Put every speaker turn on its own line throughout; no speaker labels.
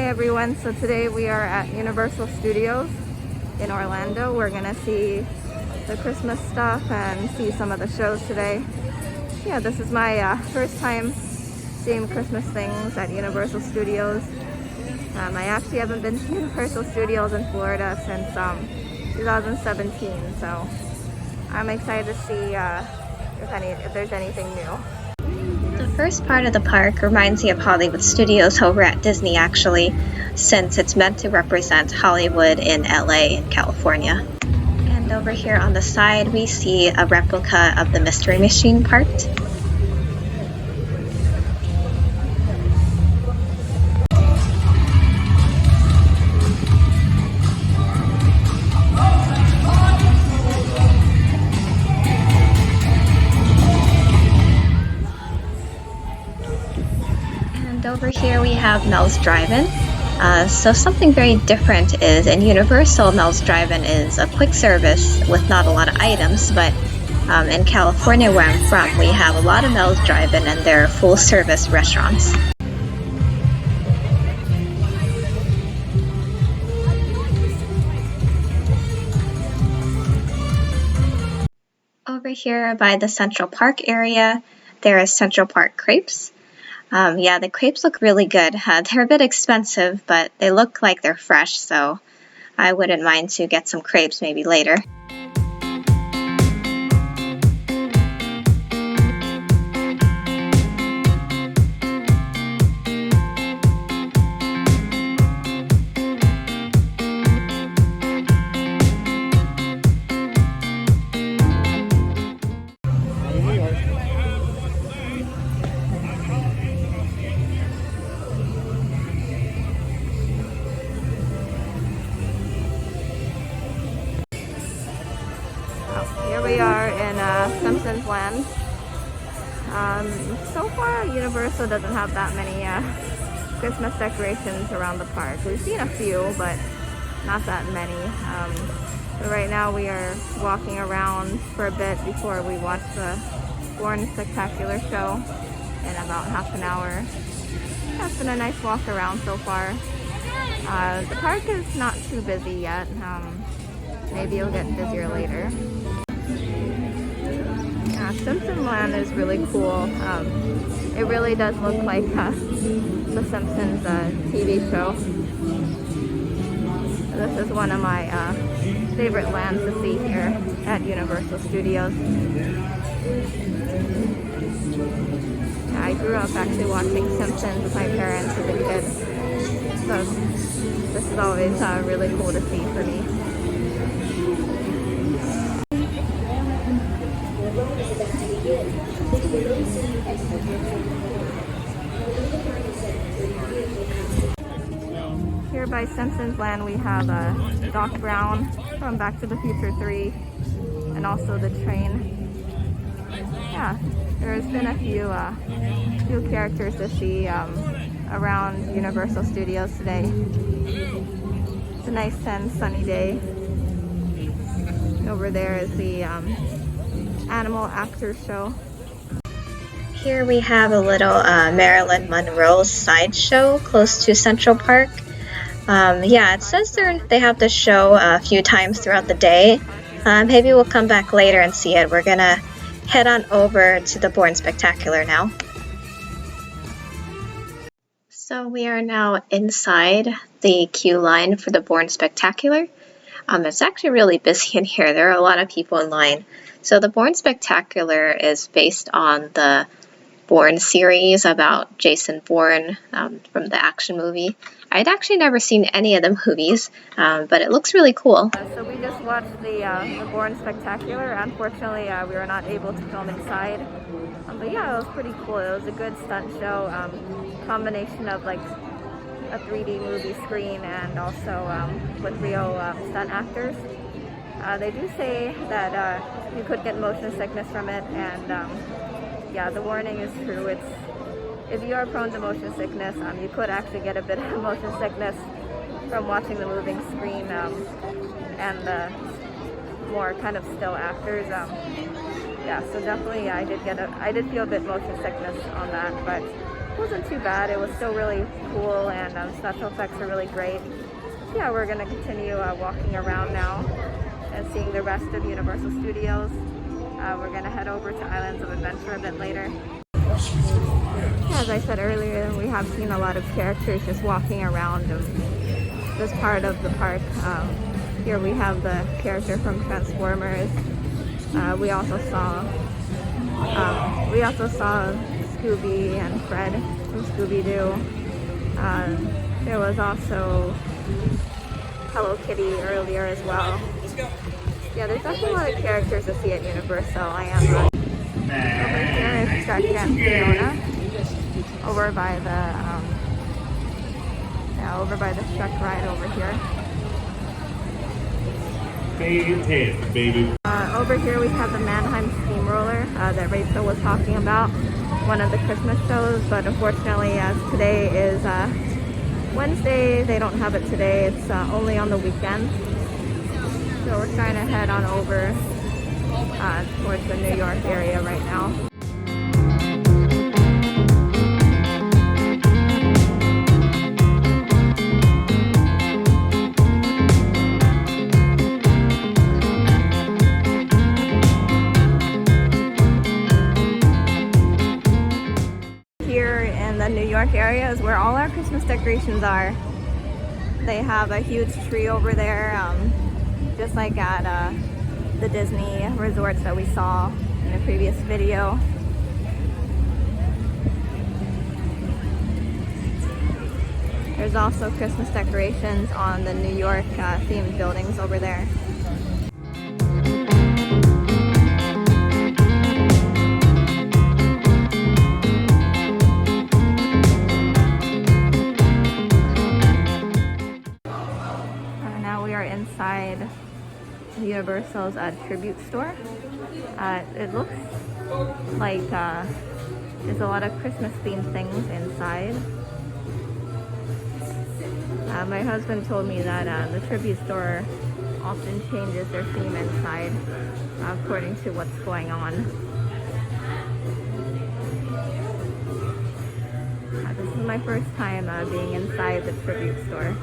everyone, so today we are at Universal Studios in Orlando. We're gonna see the Christmas stuff and see some of the shows today. Yeah, this is my first time seeing Christmas things at Universal Studios. I actually haven't been to Universal Studios in Florida since 2017, so I'm excited to see if there's anything new.
The first part of the park reminds me of Hollywood Studios over at Disney, actually, since it's meant to represent Hollywood in LA in California. And over here on the side we see a replica of the Mystery Machine parked. Over here we have Mel's Drive-In. So something very different is in Universal, Mel's Drive-In is a quick service with not a lot of items, but in California where I'm from, we have a lot of Mel's Drive-In and they're full service restaurants. Over here by the Central Park area, there is Central Park Crepes. Yeah, the crepes look really good. They're a bit expensive, but they look like they're fresh, so I wouldn't mind to get some crepes maybe later.
Here we are in Simpson Land. So far, Universal doesn't have that many Christmas decorations around the park. We've seen a few, but not that many. So right now we are walking around for a bit before we watch the Bourne Spectacular show in about half an hour. Yeah, it's been a nice walk around so far. The park is not too busy yet. Maybe it'll get busier later. Simpson Land is really cool. It really does look like the Simpsons TV show. This is one of my favorite lands to see here at Universal Studios. I grew up actually watching Simpsons with my parents as a kid, so this is always really cool to see for me. Here by Simpsons Land we have Doc Brown from Back to the Future 3 and also the train. Yeah, there's been a few characters to see around Universal Studios today. It's a nice and sunny day. Over there is the Animal Actors Show.
Here we have a little Marilyn Monroe sideshow close to Central Park. Yeah, it says they have the show a few times throughout the day. Maybe we'll come back later and see it. We're gonna head on over to the Bourne Spectacular now. So we are now inside the queue line for the Bourne Spectacular. It's actually really busy in here. There are a lot of people in line. So the Bourne Spectacular is based on the Bourne series about Jason Bourne from the action movie. I'd actually never seen any of the movies, but it looks really cool.
So we just watched the Bourne Spectacular. Unfortunately, we were not able to film inside. But yeah, it was pretty cool. It was a good stunt show, combination of like a 3D movie screen and also with real stunt actors. They do say that you could get motion sickness from it, and yeah, the warning is true. If you are prone to motion sickness, you could actually get a bit of motion sickness from watching the moving screen and the more kind of still actors. Yeah, so definitely I did feel a bit motion sickness on that, but wasn't too bad. It was still really cool, and special effects are really great. Yeah, we're gonna continue walking around now and seeing the rest of Universal Studios. We're gonna head over to Islands of Adventure a bit later. Yeah, as I said earlier, we have seen a lot of characters just walking around this part of the park. Here we have the character from Transformers. We also saw Scooby and Fred from Scooby-Doo. There was also Hello Kitty earlier as well. Yeah, there's definitely a lot of characters to see at Universal. I am over here is Shrek and Fiona, over by the Shrek ride over here.
Fantastic, baby.
Over here we have the Manheim Steamroller that Rachel was talking about, one of the Christmas shows, but unfortunately as today is Wednesday, they don't have it today. It's only on the weekends. So we're trying to head on over towards the New York area right now. Here in the New York area is where all our Christmas decorations are. They have a huge tree over there, just like at the Disney resorts that we saw in the previous video. There's also Christmas decorations on the New York themed buildings over there. Now we are inside Universal's tribute store. It looks like there's a lot of Christmas themed things inside. My husband told me that the tribute store often changes their theme inside according to what's going on. This is my first time being inside the tribute store.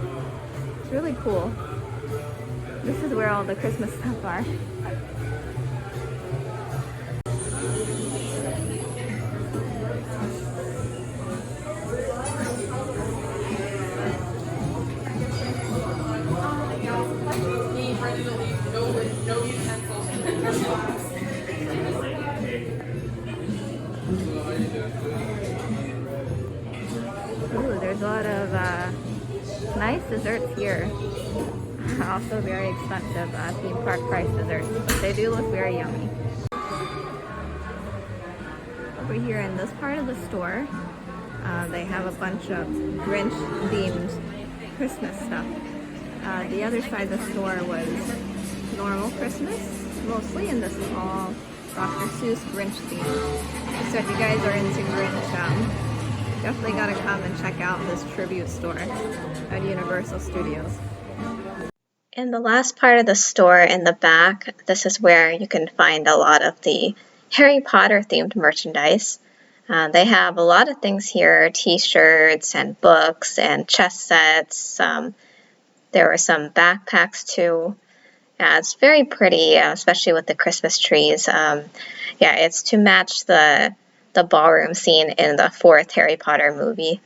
It's really cool. This is where all the Christmas stuff are. Ooh, there's a lot of nice desserts here. Also very expensive theme park price desserts, but they do look very yummy. Over here in this part of the store, they have a bunch of Grinch themed Christmas stuff. The other side of the store was normal Christmas, mostly, and this is all Dr. Seuss Grinch themed. So if you guys are into Grinch, definitely gotta come and check out this tribute store at Universal Studios.
In the last part of the store in the back, this is where you can find a lot of the Harry Potter themed merchandise. They have a lot of things here, t-shirts and books and chess sets. There were some backpacks too. Yeah, it's very pretty, especially with the Christmas trees. Yeah, it's to match the ballroom scene in the 4th Harry Potter movie.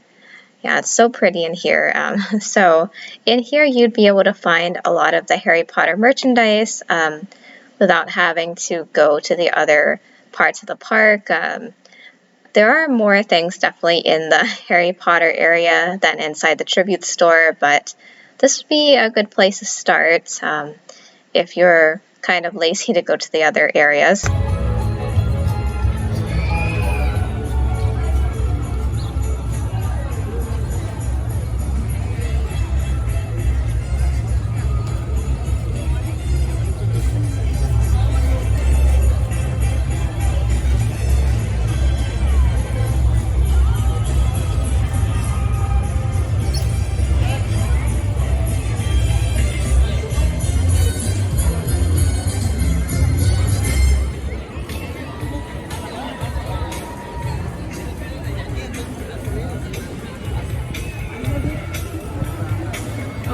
Yeah, it's so pretty in here. So in here you'd be able to find a lot of the Harry Potter merchandise without having to go to the other parts of the park. There are more things definitely in the Harry Potter area than inside the tribute store, but this would be a good place to start if you're kind of lazy to go to the other areas.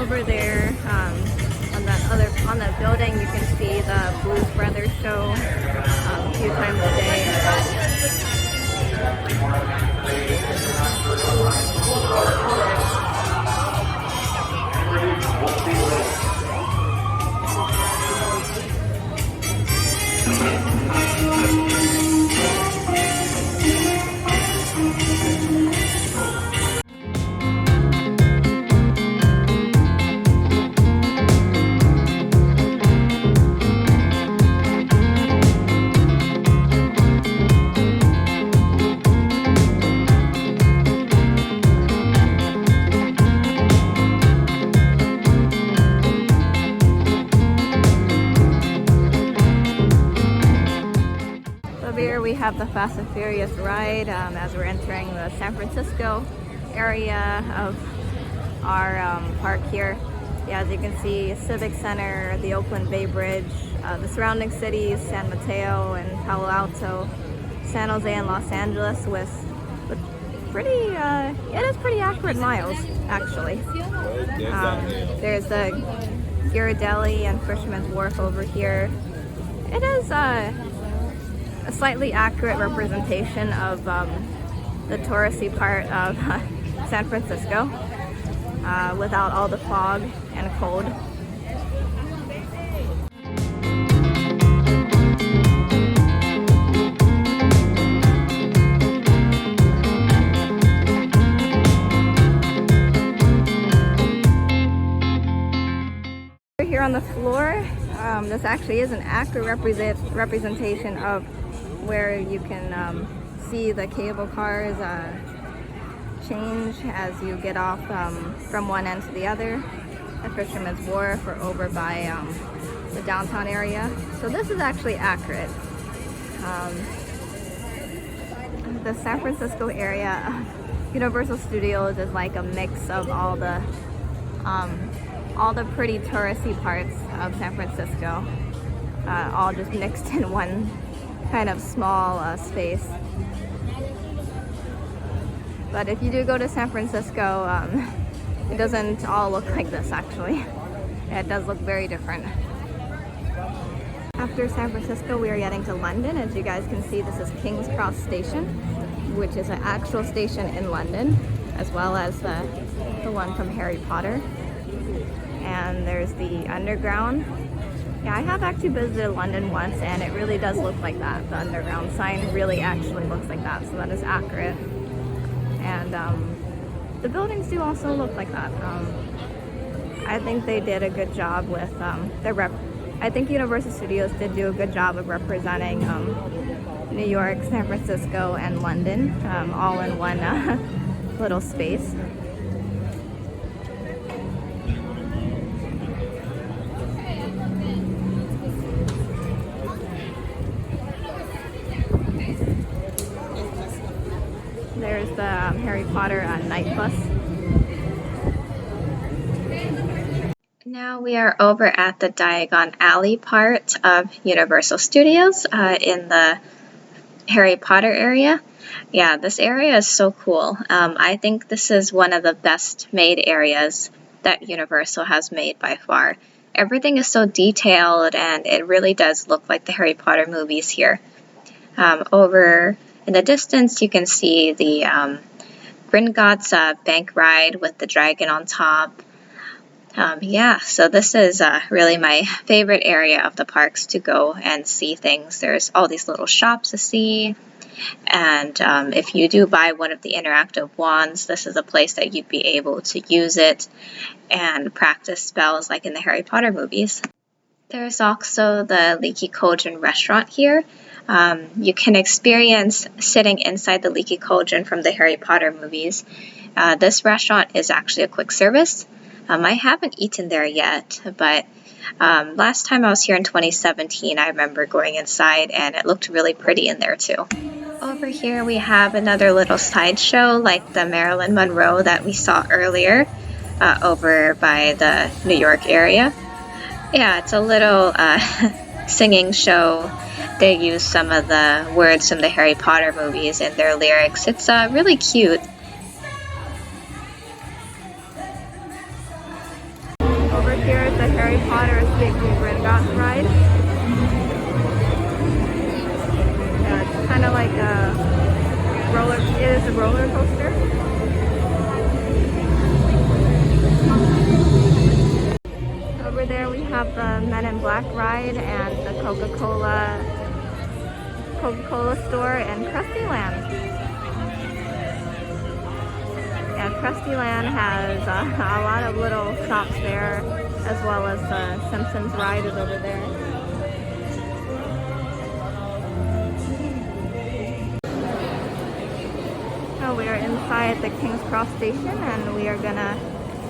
over there on the building, you can see the Blues Brothers show a few times a day. We have the Fast and Furious ride as we're entering the San Francisco area of our park here. Yeah, as you can see, Civic Center, the Oakland Bay Bridge, the surrounding cities, San Mateo and Palo Alto, San Jose and Los Angeles with pretty, it is pretty accurate miles, actually. There's the Ghirardelli and Fisherman's Wharf over here. It is a slightly accurate representation of the touristy part of San Francisco without all the fog and cold. Here on the floor, this actually is an accurate representation of where you can see the cable cars change as you get off from one end to the other at Fisherman's Wharf or over by the downtown area. So this is actually accurate. The San Francisco area of Universal Studios is like a mix of all the pretty touristy parts of San Francisco, all just mixed in one kind of small space. But if you do go to San Francisco, it doesn't all look like this actually. It does look very different. After San Francisco, we are getting to London. As you guys can see, this is King's Cross Station, which is an actual station in London, as well as the one from Harry Potter. And there's the Underground. Yeah, I have actually visited London once, and it really does look like that. The Underground sign really actually looks like that, so that is accurate. And the buildings do also look like that. I think they did a good job with I think Universal Studios did do a good job of representing New York, San Francisco, and London all in one little space. There's the Harry Potter night bus.
Now we are over at the Diagon Alley part of Universal Studios in the Harry Potter area. Yeah, this area is so cool. I think this is one of the best made areas that Universal has made by far. Everything is so detailed, and it really does look like the Harry Potter movies here. Over in the distance, you can see the Gringotts bank ride with the dragon on top. Yeah, so this is really my favorite area of the parks to go and see things. There's all these little shops to see, and if you do buy one of the interactive wands, this is a place that you'd be able to use it and practice spells like in the Harry Potter movies. There's also the Leaky Cauldron restaurant here. You can experience sitting inside the Leaky Cauldron from the Harry Potter movies. This restaurant is actually a quick service. I haven't eaten there yet, but last time I was here in 2017, I remember going inside, and it looked really pretty in there too. Over here we have another little sideshow like the Marilyn Monroe that we saw earlier over by the New York area. Yeah, it's a little singing show. They use some of the words from the Harry Potter movies in their lyrics. It's really cute.
Over here is the Harry Potter Escaping Gringotts ride. Yeah, it's kind of like a roller. It is a roller coaster. Over there we have the Men in Black ride and the Coca-Cola store and Krusty Land. Yeah, Krusty Land has a lot of little shops there, as well as the Simpsons ride is over there. Now we are inside the King's Cross station and we are gonna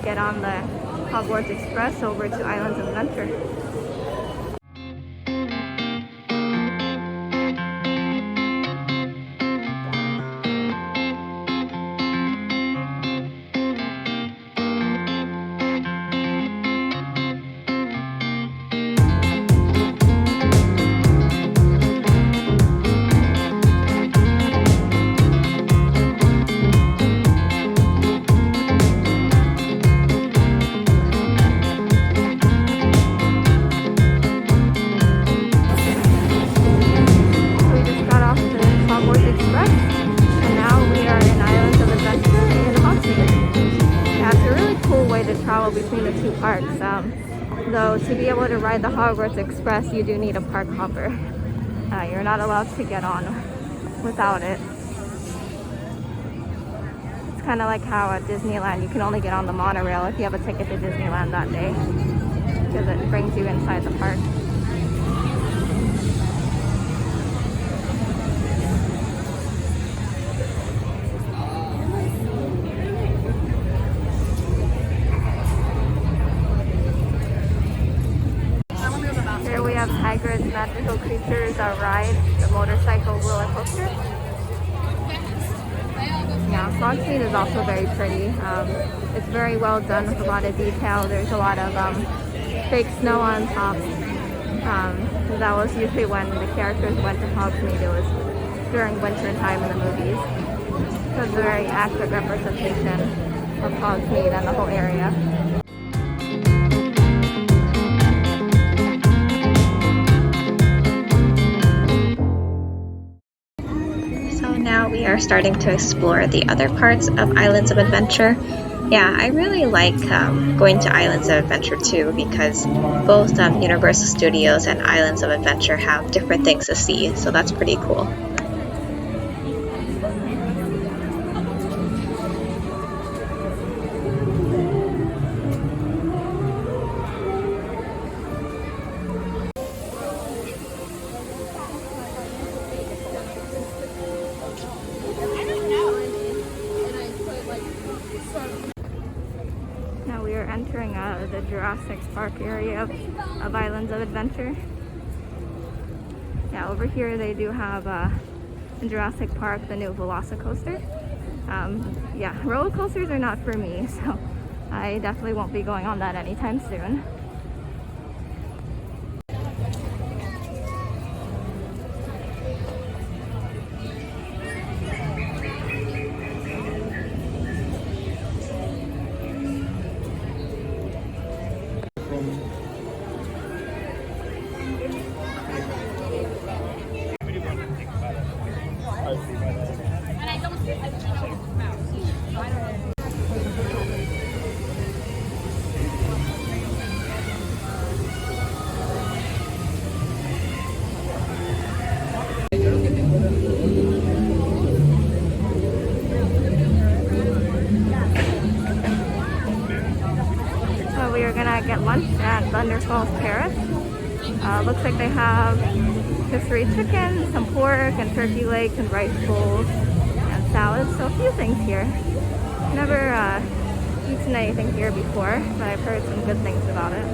get on the Hogwarts Express over to Islands of Adventure. Between the two parks, though to be able to ride the Hogwarts Express you do need a park hopper. You're not allowed to get on without it. It's kind of like how at Disneyland you can only get on the monorail if you have a ticket to Disneyland that day, because it brings you inside the park. Hagrid's Magical Creatures ride, the motorcycle roller coaster. Yeah, Hogsmeade is also very pretty. It's very well done with a lot of detail. There's a lot of fake snow on top. That was usually when the characters went to Hogsmeade. It was during winter time in the movies. So it's a very accurate representation of Hogsmeade and the whole area.
Now we are starting to explore the other parts of Islands of Adventure. Yeah, I really like going to Islands of Adventure too, because both Universal Studios and Islands of Adventure have different things to see, so that's pretty cool.
Now we are entering the Jurassic Park area of Islands of Adventure. Yeah, over here they do have in Jurassic Park the new Velocicoaster. Yeah, roller coasters are not for me, so I definitely won't be going on that anytime soon. We are gonna get lunch at Thunder Falls Terrace. Looks like they have rotisserie chicken, some pork and turkey legs and rice bowls and salads, so a few things here. Never eaten anything here before, but I've heard some good things about it.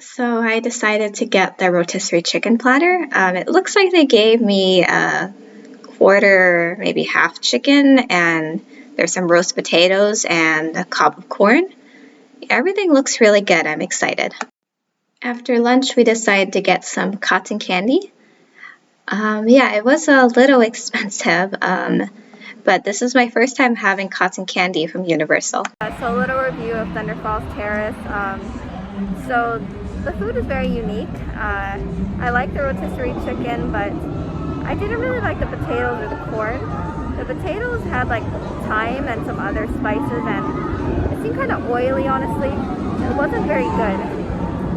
So I decided to get the rotisserie chicken platter. It looks like they gave me quarter, maybe half chicken, and there's some roast potatoes and a cob of corn. Everything looks really good. I'm excited. After lunch, we decided to get some cotton candy. Yeah, it was a little expensive, but this is my first time having cotton candy from Universal.
So a little review of Thunder Falls Terrace. So the food is very unique. I like the rotisserie chicken, but I didn't really like the potatoes or the corn. The potatoes had like thyme and some other spices, and it seemed kind of oily, honestly. It wasn't very good.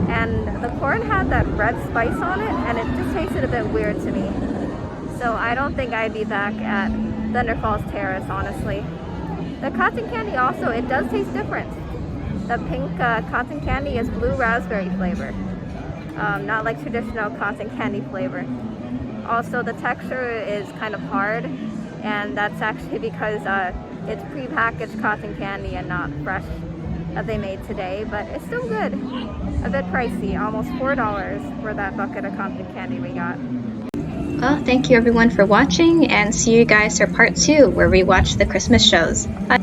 And the corn had that red spice on it, and it just tasted a bit weird to me. So I don't think I'd be back at Thunder Falls Terrace, honestly. The cotton candy also, it does taste different. The pink cotton candy is blue raspberry flavor, not like traditional cotton candy flavor. Also, the texture is kind of hard, and that's actually because it's pre-packaged cotton candy and not fresh that they made today, but it's still good. A bit pricey, almost $4 for that bucket of cotton candy we got.
Well, thank you everyone for watching, and see you guys for part 2 where we watch the Christmas shows. Bye!